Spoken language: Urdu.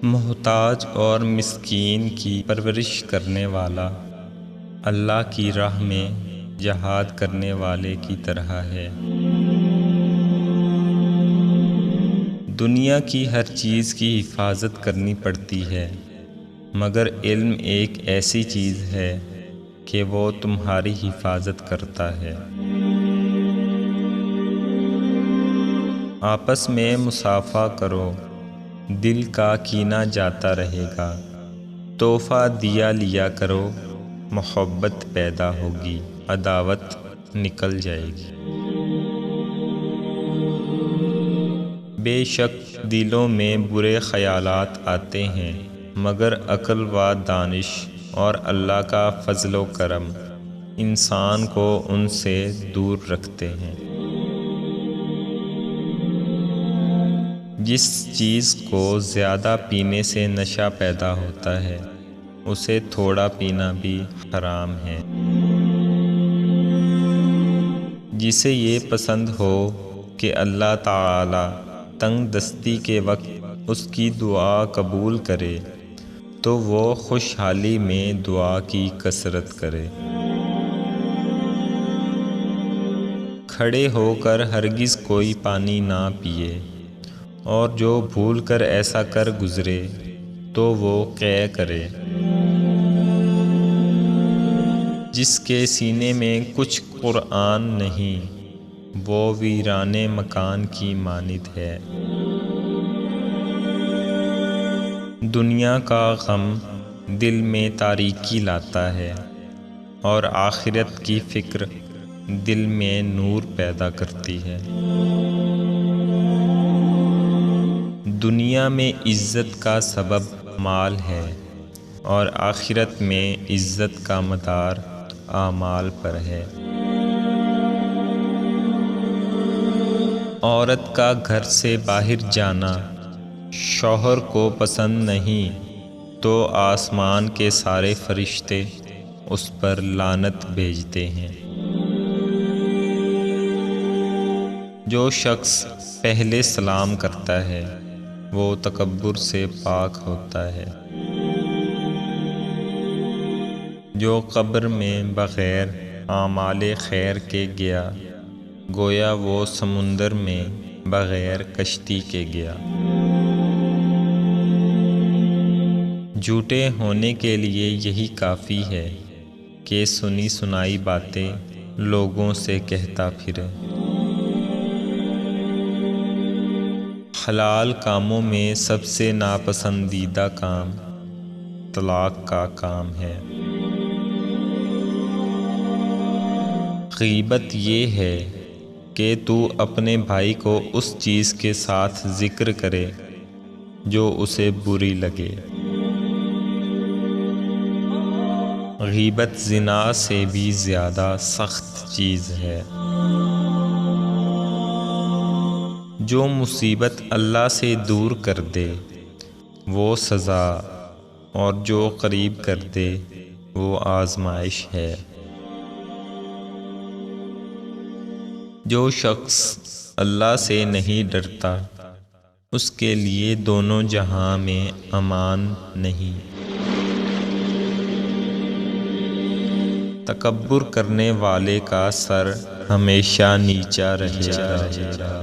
محتاج اور مسکین کی پرورش کرنے والا اللہ کی راہ میں جہاد کرنے والے کی طرح ہے۔ دنیا کی ہر چیز کی حفاظت کرنی پڑتی ہے، مگر علم ایک ایسی چیز ہے کہ وہ تمہاری حفاظت کرتا ہے۔ آپس میں مصافحہ کرو، دل کا کینہ جاتا رہے گا۔ تحفہ دیا لیا کرو، محبت پیدا ہوگی، عداوت نکل جائے گی۔ بے شک دلوں میں برے خیالات آتے ہیں، مگر عقل و دانش اور اللہ کا فضل و کرم انسان کو ان سے دور رکھتے ہیں۔ جس چیز کو زیادہ پینے سے نشہ پیدا ہوتا ہے، اسے تھوڑا پینا بھی حرام ہے۔ جسے یہ پسند ہو کہ اللہ تعالی تنگ دستی کے وقت اس کی دعا قبول کرے، تو وہ خوشحالی میں دعا کی کثرت کرے۔ کھڑے ہو کر ہرگز کوئی پانی نہ پیے، اور جو بھول کر ایسا کر گزرے تو وہ قے کرے۔ جس کے سینے میں کچھ قرآن نہیں، وہ ویرانے مکان کی مانند ہے۔ دنیا کا غم دل میں تاریکی لاتا ہے، اور آخرت کی فکر دل میں نور پیدا کرتی ہے۔ دنیا میں عزت کا سبب مال ہے، اور آخرت میں عزت کا مدار اعمال پر ہے۔ عورت کا گھر سے باہر جانا شوہر کو پسند نہیں، تو آسمان کے سارے فرشتے اس پر لعنت بھیجتے ہیں۔ جو شخص پہلے سلام کرتا ہے، وہ تکبر سے پاک ہوتا ہے۔ جو قبر میں بغیر اعمال خیر کے گیا، گویا وہ سمندر میں بغیر کشتی کے گیا۔ جھوٹے ہونے کے لیے یہی کافی ہے کہ سنی سنائی باتیں لوگوں سے کہتا پھرے۔ حلال کاموں میں سب سے ناپسندیدہ کام طلاق کا کام ہے۔ غیبت یہ ہے کہ تو اپنے بھائی کو اس چیز کے ساتھ ذکر کرے جو اسے بری لگے۔ غیبت زنا سے بھی زیادہ سخت چیز ہے۔ جو مصیبت اللہ سے دور کر دے وہ سزا، اور جو قریب کر دے وہ آزمائش ہے۔ جو شخص اللہ سے نہیں ڈرتا، اس کے لیے دونوں جہاں میں امان نہیں۔ تکبر کرنے والے کا سر ہمیشہ نیچا رہے گا۔